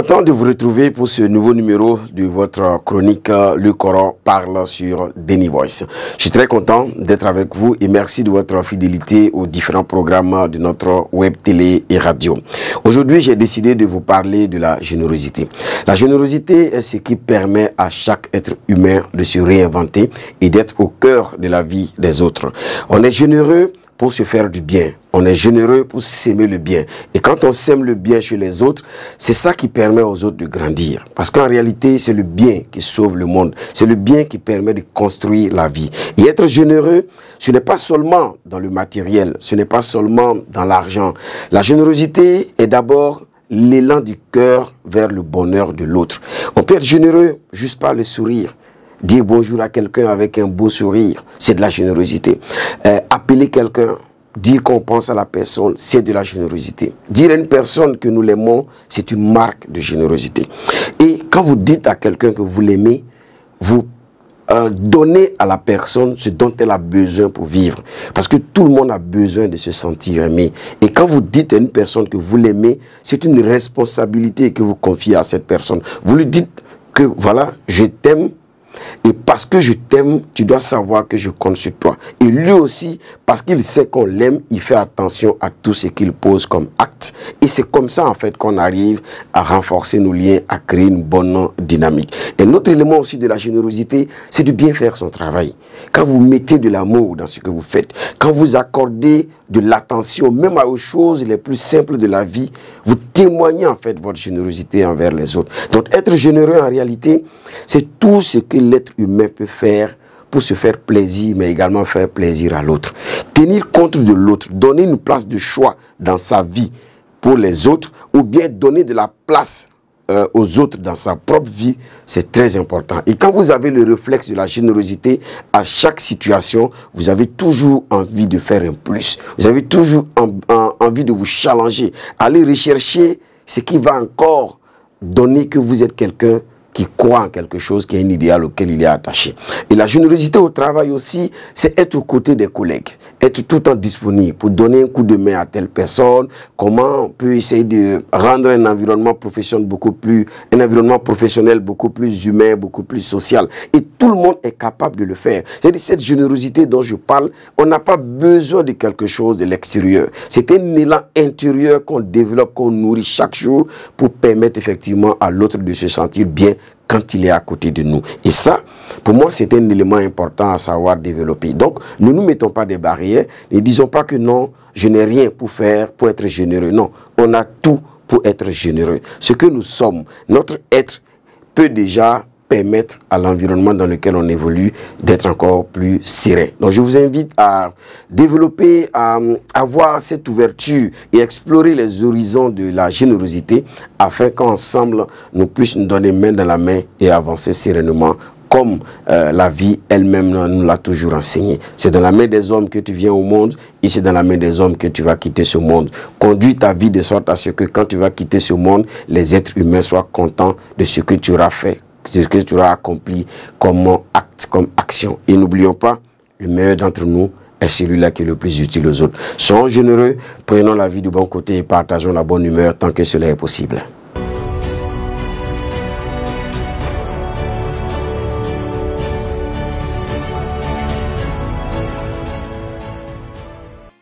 Content de vous retrouver pour ce nouveau numéro de votre chronique Le Coran parle sur Deni Voice. Je suis très content d'être avec vous et merci de votre fidélité aux différents programmes de notre web, télé et radio. Aujourd'hui, j'ai décidé de vous parler de la générosité. La générosité est ce qui permet à chaque être humain de se réinventer et d'être au cœur de la vie des autres. On est généreux pour se faire du bien. On est généreux pour s'aimer le bien. Et quand on sème le bien chez les autres, c'est ça qui permet aux autres de grandir. Parce qu'en réalité, c'est le bien qui sauve le monde. C'est le bien qui permet de construire la vie. Et être généreux, ce n'est pas seulement dans le matériel, ce n'est pas seulement dans l'argent. La générosité est d'abord l'élan du cœur vers le bonheur de l'autre. On peut être généreux juste par le sourire. Dire bonjour à quelqu'un avec un beau sourire, c'est de la générosité. Appeler quelqu'un, dire qu'on pense à la personne, c'est de la générosité. Dire à une personne que nous l'aimons, c'est une marque de générosité. Et quand vous dites à quelqu'un que vous l'aimez, vous donnez à la personne ce dont elle a besoin pour vivre. Parce que tout le monde a besoin de se sentir aimé. Et quand vous dites à une personne que vous l'aimez, c'est une responsabilité que vous confiez à cette personne. Vous lui dites que voilà, je t'aime. Et parce que je t'aime, tu dois savoir que je compte sur toi. Et lui aussi, parce qu'il sait qu'on l'aime, il fait attention à tout ce qu'il pose comme acte. Et c'est comme ça, en fait, qu'on arrive à renforcer nos liens, à créer une bonne dynamique. Et l'autre élément aussi de la générosité, c'est de bien faire son travail. Quand vous mettez de l'amour dans ce que vous faites, quand vous accordez de l'attention, même aux choses les plus simples de la vie, vous témoignez, en fait, votre générosité envers les autres. Donc, être généreux, en réalité, c'est tout ce que l'être humain peut faire pour se faire plaisir, mais également faire plaisir à l'autre. Tenir compte de l'autre, donner une place de choix dans sa vie pour les autres, ou bien donner de la place aux autres dans sa propre vie, c'est très important. Et quand vous avez le réflexe de la générosité, à chaque situation, vous avez toujours envie de faire un plus. Vous avez toujours envie de vous challenger, aller rechercher ce qui va encore donner que vous êtes quelqu'un qui croit en quelque chose, qui est un idéal auquel il est attaché. Et la générosité au travail aussi, c'est être aux côtés des collègues, être tout le temps disponible pour donner un coup de main à telle personne, comment on peut essayer de rendre un environnement professionnel beaucoup plus humain, beaucoup plus social. Et tout le monde est capable de le faire. C'est-à-dire cette générosité dont je parle, on n'a pas besoin de quelque chose de l'extérieur. C'est un élan intérieur qu'on développe, qu'on nourrit chaque jour pour permettre effectivement à l'autre de se sentir bien quand il est à côté de nous. Et ça, pour moi, c'est un élément important à savoir développer. Donc, ne nous mettons pas des barrières. Ne disons pas que non, je n'ai rien pour faire, pour être généreux. Non, on a tout pour être généreux. Ce que nous sommes, notre être peut déjà permettre à l'environnement dans lequel on évolue d'être encore plus serein. Donc je vous invite à développer, à avoir cette ouverture et explorer les horizons de la générosité afin qu'ensemble nous puissions nous donner main dans la main et avancer sereinement comme la vie elle-même nous l'a toujours enseigné. C'est dans la main des hommes que tu viens au monde et c'est dans la main des hommes que tu vas quitter ce monde. Conduis ta vie de sorte à ce que quand tu vas quitter ce monde, les êtres humains soient contents de ce que tu auras fait, ce que tu auras accompli comme acte, comme action. Et n'oublions pas, le meilleur d'entre nous est celui-là qui est le plus utile aux autres. Soyons généreux, prenons la vie du bon côté et partageons la bonne humeur tant que cela est possible.